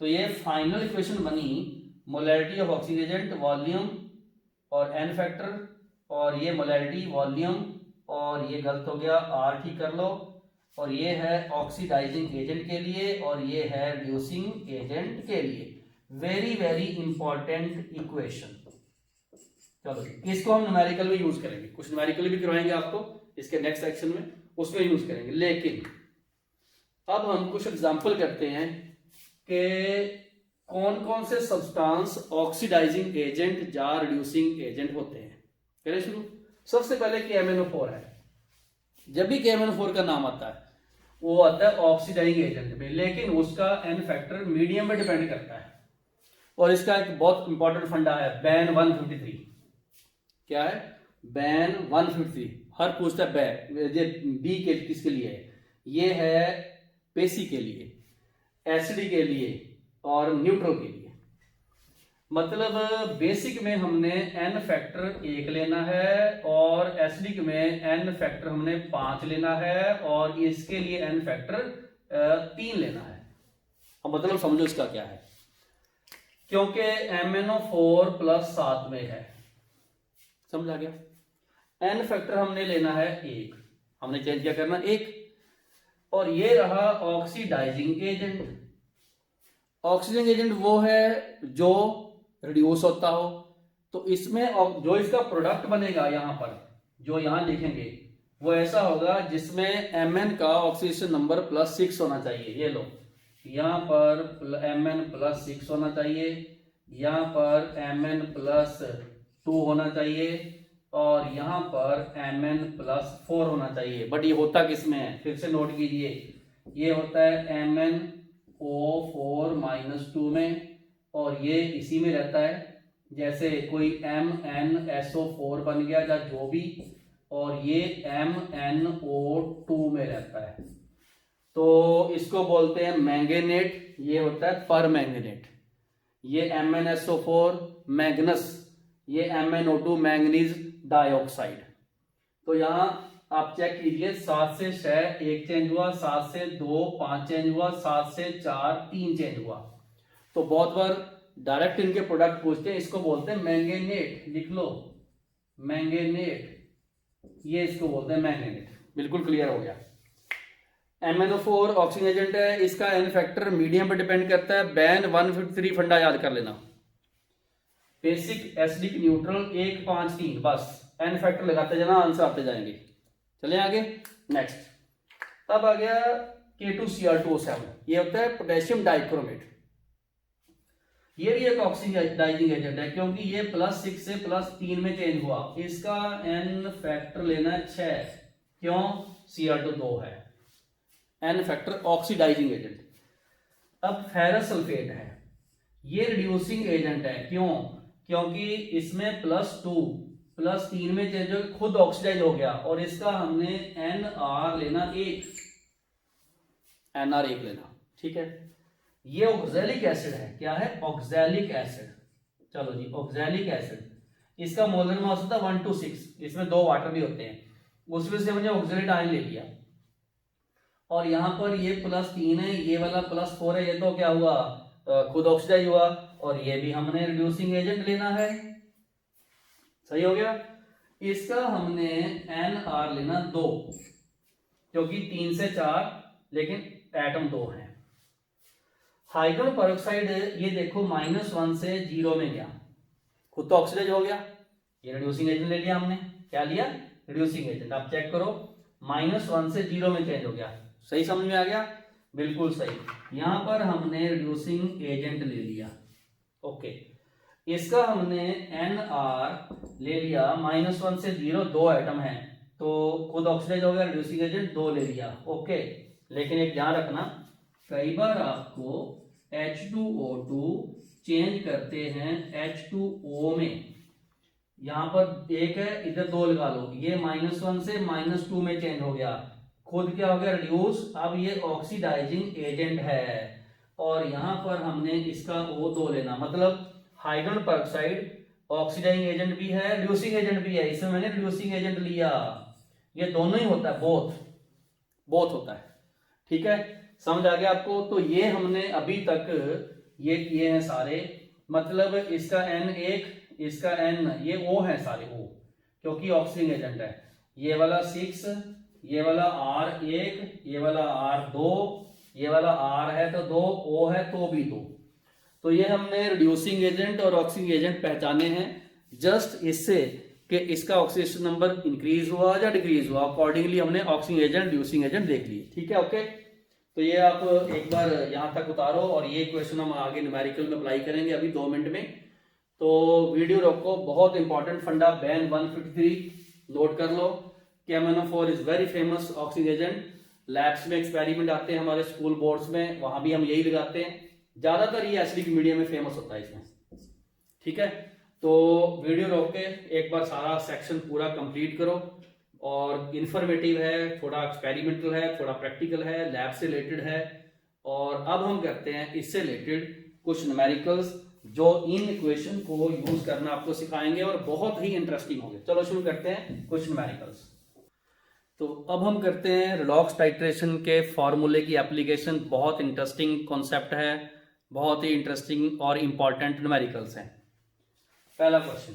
तो ये फाइनल इक्वेशन बनी molarity of oxygen agent, volume और एन फैक्टर, और ये मोलैरिटी, वॉल्यूम, और ये गलत हो गया, आर ठीक कर लो, और ये है ऑक्सीडाइजिंग एजेंट के लिए, और ये है रिड्यूसिंग एजेंट के लिए। Very very important equation. चलो इसको हम न्यूमेरिकल में यूज करेंगे, कुछ न्यूमेरिकल भी करवाएंगे आपको इसके नेक्स्ट सेक्शन में, उसमें यूज करेंगे। लेकिन अब हम कुछ एग्जांपल करते हैं कि कौन कौन से सब्सटेंस ऑक्सीडाइजिंग एजेंट या रिड्यूसिंग एजेंट होते हैं। करें शुरू। सबसे पहले कि MnO4 है, जब भी KMnO4 का नाम आता है वो आता है ऑक्सीडाइजिंग एजेंट पे, लेकिन उसका n फैक्टर मीडियम पे डिपेंड करता है। और इसका एक बहुत इंपॉर्टेंट फंडा है बैन 153। क्या है? बैन 153। हर पूछता है ये बी के किसके लिए है? ये है पेसी के लिए, एसिडी के लिए और न्यूट्रल के लिए। मतलब बेसिक में हमने n फैक्टर 1 लेना है और एसिडिक में n फैक्टर हमने 5 लेना है और इसके लिए n फैक्टर 3 लेना है। अब मतलब समझो इसका क्या है, क्योंकि MnO4 प्लस 7 में है, समझ आ गया? n फैक्टर हमने लेना है 1, हमने चेंज क्या करना 1, और ये रहा ऑक्सीडाइजिंग एजेंट। ऑक्सीजन एजेंट वो है जो रिड्यूस होता हो, तो इसमें जो इसका प्रोडक्ट बनेगा यहां पर जो यहां लिखेंगे वो ऐसा होगा जिसमें Mn का ऑक्सीडेशन नंबर +6 होना चाहिए। ये लो, यहां पर Mn +6 होना चाहिए, यहां पर Mn +2 होना चाहिए और यहां पर Mn +4 होना चाहिए। बट ये होता किस में है? फिर से नोट कीजिए, ये होता है MnO4 -2 में और ये इसी में रहता है, जैसे कोई MnSO4 बन गया या जो भी, और ये MnO2 में रहता है, तो इसको बोलते हैं मैंगनेट। ये होता है पर मैंगनेट। ये MnSO4 मैग्नस, ये MnO2 मैंगनीज डाइऑक्साइड। तो यहां आप चेक कीजिए, 7 से 6 1 चेंज हुआ, 7 से 2 5 चेंज हुआ, 7 से 4 3 चेंज हुआ। तो बहुत बार डायरेक्ट इनके प्रोडक्ट पूछते हैं, इसको बोलते हैं मैंगनेट। लिख लो मैंगनेट, ये इसको बोलते हैं मैंगनेट। बिल्कुल क्लियर हो गया। MnO4 ऑक्सीजन एजेंट है, इसका n फैक्टर मीडियम पर डिपेंड करता है। बैन 153 फंडा याद कर लेना, बेसिक, एसिडिक, न्यूट्रल, 1 5 3, बस n फैक्टर लगाते जाना, आंसर आते जाएंगे। चले आगे नेक्स्ट। तब आ गया K2Cr2O7, ये होता है पोटेशियम डाइक्रोमेट। ये भी एक ऑक्सीडाइजिंग एजेंट है क्योंकि ये +6 से +3 में चेंज हुआ। इसका n फैक्टर लेना है 6, क्यों? Cr2 2 है, n फैक्टर ऑक्सीडाइजिंग एजेंट। अब फेरस सल्फेट है, ये रिड्यूसिंग एजेंट है, क्यों? क्योंकि इसमें +2 +3 में चेंज हो खुद ऑक्सीडाइज हो गया और इसका हमने Nr लेना 1, Nr 1 लेना, ठीक है। ये ऑक्सैलिक एसिड है, क्या है? Oxalic acid. चलो जी, ऑक्सैलिक एसिड, इसका मोलर मास होता है 1 to 6, इसमें 2 वाटर भी होते हैं, उसमें से हमने ऑक्सैलिक आयन ले लिया और यहां पर ये +3 है, ये वाला +4 है, ये तो क्या हुआ? खुद ऑक्सीडाइज हुआ, और ये भी हमने रिड्यूसिंग एजेंट लेना है। सही हो गया। इसका हमने Nr लेना 2, क्योंकि 3 से 4 लेकिन एटम 2 है। हाइड्रोजन पेरोक्साइड, ये देखो -1 से 0 में गया, खुद तो ऑक्सीडाइज हो गया, ये रिड्यूसिंग एजेंट ले लिया हमने। क्या लिया? Reducing agent. आप चेक करो, -1 से 0 में चेंज हो गया। सही समझ में आ गया? बिल्कुल सही। यहां पर हमने रिड्यूसिंग एजेंट ले लिया, ओके। इसका हमने Nr ले लिया, -1 से 0 2 एटम है, तो खुद ऑक्सीडाइज हो गया, रिड्यूसिंग एजेंट 2 ले लिया, ओके। लेकिन एक ध्यान रखना, कई बार आपको H2O2 चेंज करते हैं H2O में, यहां पर 1 है, इधर 2 लगा लो, ये -1 से -2 में चेंज हो गया, खुद क्या हो गया? रिड्यूस। अब ये ऑक्सीडाइजिंग एजेंट है और यहां पर हमने इसका O2 लेना, मतलब हाइड्रोजन पेरोक्साइड ऑक्सीडाइजिंग एजेंट भी है, रिड्यूसिंग एजेंट भी है, इसमें मैंने रिड्यूसिंग एजेंट लिया। ये दोनों ही होता है, बोथ होता है, ठीक है। समझ आ गया आपको? तो ये हमने अभी तक ये किए हैं सारे, मतलब इसका N1, इसका N, ये O है सारे O, क्योंकि ऑक्सीजन एजेंट है। ये वाला 6, ये वाला R1, ये वाला R2, ये वाला R है तो 2, O है तो भी 2। तो ये हमने रिड्यूसिंग एजेंट और ऑक्सीजन एजेंट पहचाने हैं, जस्ट इससे कि इसका ऑक्सीडेशन नंबर इंक्रीज हुआ या डिक्रीज हुआ, अकॉर्डिंगली हमने ऑक्सीजन एजेंट, रिड्यूसिंग एजेंट देख लिए, ठीक है, ओके। तो ये आप एक बार यहां तक उतारो और ये क्वेश्चन हम आगे न्यूमेरिकल में अप्लाई करेंगे अभी 2 मिनट में। तो वीडियो रोको, बहुत इंपॉर्टेंट फंडा बैन 153 नोट कर लो। KMnO4 is very famous oxygen agent. Labs में एक्सपेरिमेंट आते हैं हमारे स्कूल बोर्ड्स में, वहां भी हम यही लगाते हैं। ज्यादातर ये एसिडिक मीडियम में फेमस होता है इसमें। ठीक है, तो वीडियो रोक के एक बार सारा सेक्शन पूरा कंप्लीट करो। और इंफॉर्मेटिव है, थोड़ा एक्सपेरिमेंटल है, थोड़ा प्रैक्टिकल है, लैब से रिलेटेड है। और अब हम करते हैं इससे रिलेटेड कुछ न्यूमेरिकल्स जो इन इक्वेशन को यूज करना आपको सिखाएंगे और बहुत ही इंटरेस्टिंग होंगे। चलो शुरू करते हैं कुछ न्यूमेरिकल्स। तो अब हम करते हैं रिडॉक्स टाइट्रेशन के फॉर्मूले की एप्लीकेशन। बहुत इंटरेस्टिंग कॉन्सेप्ट है, बहुत ही इंटरेस्टिंग और इंपॉर्टेंट न्यूमेरिकल्स हैं। पहला क्वेश्चन,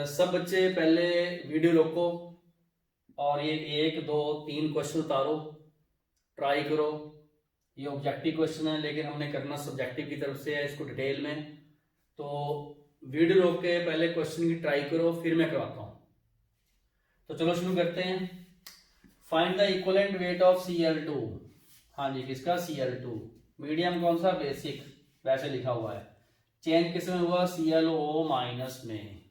सब बच्चे पहले वीडियो रोको और ये 1 2 3 क्वेश्चन उतारो, ट्राई करो। ये ऑब्जेक्टिव क्वेश्चन है लेकिन हमने करना सब्जेक्टिव की तरफ से है, इसको डिटेल में। तो वीडियो रोक के पहले क्वेश्चन की ट्राई करो, फिर मैं करवाता हूं। तो चलो शुरू करते हैं। Find the equivalent weight of Cl2। हाँ जी, किसका? Cl2। मीडियम कौन सा? बेसिक, वैसे लिखा हुआ है। चेंज किस में हुआ? ClO माइनस में।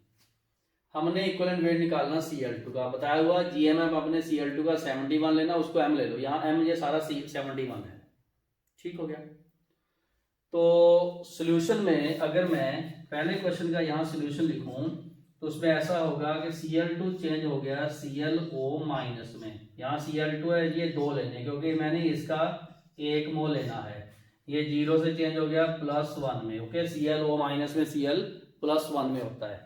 हमने इक्विवेलेंट वेट निकालना Cl2 का, बताया हुआ GMM अपने Cl2 का 71 लेना, उसको M ले लो। यहाँ M ये सारा 71 है। ठीक हो गया। तो सॉल्यूशन में अगर मैं पहले क्वेश्चन का यहाँ सॉल्यूशन लिखूं तो उसमें ऐसा होगा कि Cl2 चेंज हो गया ClO माइनस में। यहाँ Cl2 है, ये 2 लेने, क्योंकि मैंने इसका 1 मोल लेना है। ये 0 से चेंज हो गया +1 में। ओके, ClO माइनस में Cl +1 में होता है।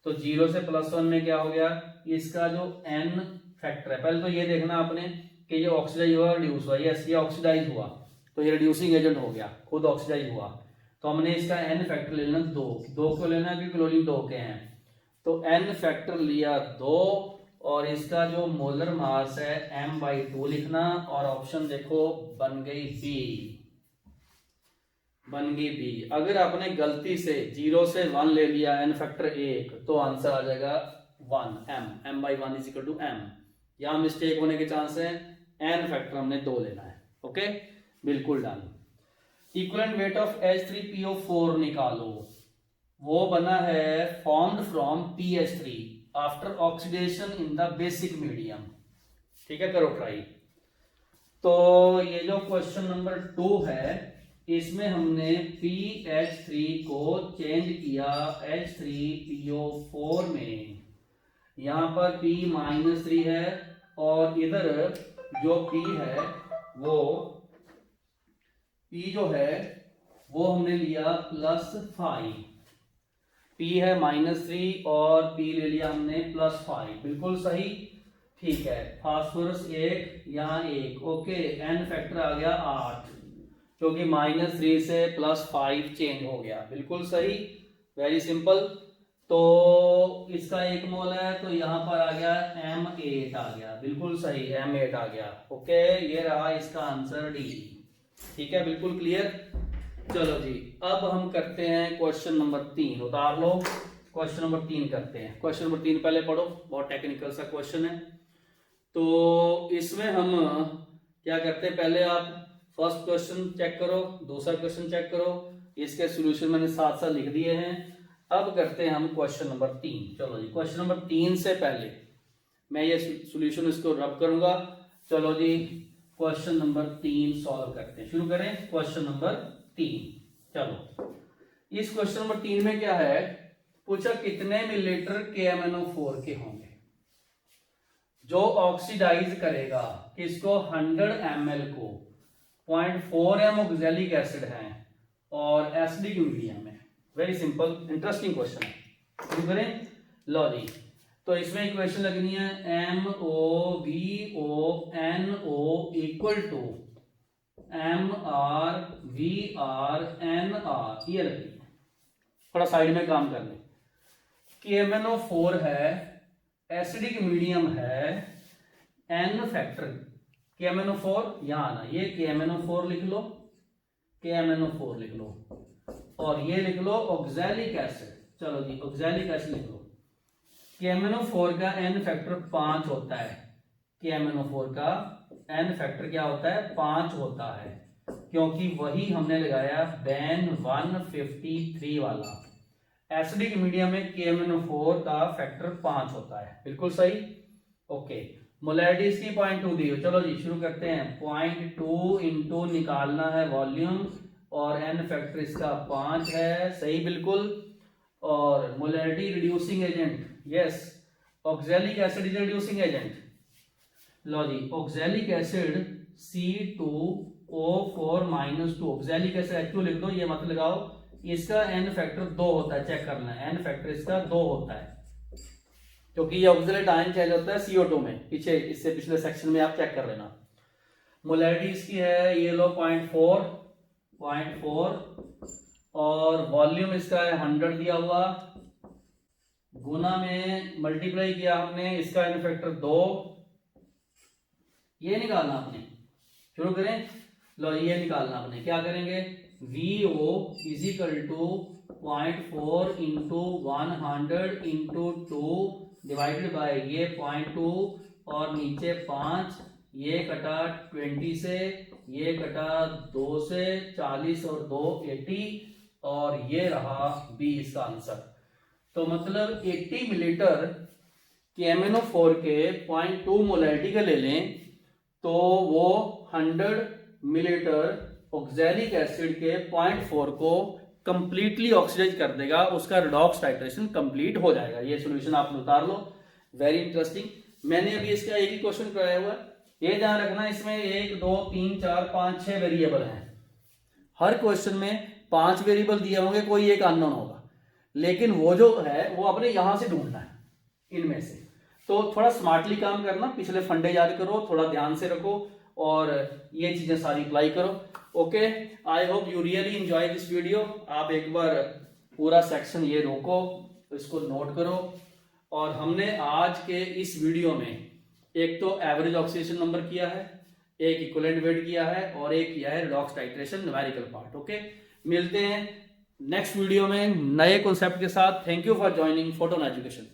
तो 0 से +1 में क्या हो गया? इसका जो N फैक्टर है, पहले तो ये देखना आपने कि ये ऑक्सीडाइज हुआ, रिड्यूस हुआ। ये ऑक्सीडाइज हुआ तो ये रिड्यूसिंग एजेंट हो गया, खुद ऑक्सीडाइज हुआ। तो हमने इसका N फैक्टर लेना 2 क्यों लेना? क्योंकि क्लोरीन 2 के हैं। तो N फैक्टर लिया 2 और इसका जो मोलर मास है M/2 लिखना। और ऑप्शन देखो बन गई बी। अगर आपने गलती से 0 से 1 ले लिया N फैक्टर 1 तो आंसर आ जाएगा 1 M/1 = M। यहां मिस्टेक होने के चांस है, N फैक्टर हमने 2 लेना है। ओके, बिल्कुल done. Equivalent weight of H3PO4 निकालो। वो बना है formed from PH3 after oxidation in the basic medium. ठीक है, करो ट्राई। तो ये जो क्वेश्चन नंबर 2 है, इसमें हमने PH3 को चेंज किया H3PO4 में। यहां पर P-3 है और इधर जो P है वो P जो है वो हमने लिया +5। P है -3 और P ले लिया हमने +5। बिल्कुल सही। ठीक है, फास्फोरस 1, यहाँ 1। ओके, N फैक्टर आ गया 8 क्योंकि -3 से +5 चेंज हो गया। बिल्कुल सही, वेरी सिंपल। तो इसका 1 मोल है तो यहाँ पर आ गया M8 आ गया। बिल्कुल सही, M8 आ गया। ओके, ये रहा इसका आंसर D। ठीक है, बिल्कुल क्लियर। चलो जी, अब हम करते हैं क्वेश्चन नंबर 3। उतार लो, क्वेश्चन नंबर 3 करते हैं। क्वेश्चन नंबर 3 पहले पढ़ो, बहुत टेक्निकल सा क्वेश्चन है। तो इसमें हम क्या करते हैं, पहले आप फर्स्ट क्वेश्चन चेक करो, दूसरा क्वेश्चन चेक करो। इसके सॉल्यूशन मैंने साथ साथ लिख दिए हैं। अब करते हैं हम क्वेश्चन नंबर 3। चलो जी, क्वेश्चन नंबर 3 से पहले मैं ये सॉल्यूशन इसको रब करूंगा। चलो जी, क्वेश्चन नंबर 3 सॉल्व करते हैं। शुरू करें क्वेश्चन नंबर 3। चलो, इस क्वेश्चन नंबर 3 में क्या है, पूछा कितने मिलीलीटर KMnO4 के होंगे जो ऑक्सीडाइज करेगा किसको? 100 ml को। 0.4 m ऑक्सैलिक एसिड है और एसिडिक मीडियम है। वेरी सिंपल, इंटरेस्टिंग क्वेश्चन है। शुरू करें। लो जी, तो इसमें इक्वेशन लगनी है MOVONO = MrVrNr। ये रखिए, थोड़ा साइड में काम कर लें। KMnO4 है, एसिडिक मीडियम है, N फैक्टर KMnO4 यहां आना, ये KMnO4 लिख लो, KMnO4 लिख लो और ये लिख लो ऑक्सैलिक एसिड। चलो जी, ऑक्सैलिक एसिड लिख लो। KMnO4 का N फैक्टर 5 होता है। KMnO4 का N फैक्टर क्या होता है? 5 होता है, क्योंकि वही हमने लगाया बेन 153 वाला। एसिडिक मीडियम में KMnO4 का फैक्टर 5 होता है। बिल्कुल सही। ओके, मोलैरिटी इसकी 0.2 दी हो। चलो जी शुरू करते हैं। 0.2 इंटू निकालना है वॉल्यूम और एन फैक्टर इसका 5 है, सही बिल्कुल। और molarity reducing agent, yes, oxalic acid is reducing agent. लो जी, oxalic acid C2O4-2, oxalic acid H2 लिख दो, ये मत लगाओ। इसका एन फैक्टर 2 होता है, चेक करना है, एन फैक्टर इसका 2 होता है, क्योंकि ये ऑक्सैलेट आयन चेंज होता है CO2 में। पीछे इससे पिछले सेक्शन में आप चेक कर लेना। मोलैरिटी इसकी है ये लो 0.4 और वॉल्यूम इसका है 100 दिया हुआ, गुना में मल्टीप्लाई किया हमने, इसका एन फैक्टर 2, ये निकालना आपने। शुरू करें, लो ये निकालना आपने। क्या करेंगे, VO is equal to 0.4 into 100 into 2 divided by ये 0.2 और नीचे 5, ये कटा 20 से, ये कटा 2 से, 40 और 2 80 और ये रहा B इसका आंसर। तो मतलब 80 मिलीलीटर के MnO4 के 0.2 मोलैरिटी का ले लें तो वो 100 मिलीलीटर ऑक्सैलिक एसिड के 0.4 को कंप्लीटली ऑक्सीडाइज कर देगा, उसका रिडॉक्स टाइट्रेशन कंप्लीट हो जाएगा। ये सॉल्यूशन आप उतार लो, वेरी इंटरेस्टिंग। मैंने अभी इसका एक ही क्वेश्चन कराया हुआ है, ये ध्यान रखना, इसमें 1 2 3 4 5 6 वेरिएबल हैं। हर क्वेश्चन में 5 वेरिएबल दिए होंगे, कोई एक अननोन होगा, लेकिन वो जो है वो अपने यहां से ढूंढना है इनमें से। तो थोड़ा स्मार्टली काम करना, पिछले फंडे याद करो, थोड़ा ध्यान से रखो और ये चीजें सारी अप्लाई करो। Okay, I hope you really enjoy this video. आप एक बार पूरा सेक्शन ये रोको, इसको नोट करो। और हमने आज के इस वीडियो में एक तो एवरेज ऑक्सीडेशन नंबर किया है, एक इक्विवेलेंट वेट किया है और एक किया है redox titration numerical part. Okay, मिलते हैं नेक्स्ट वीडियो में नए कॉन्सेप्ट के साथ। Thank you for joining photon education.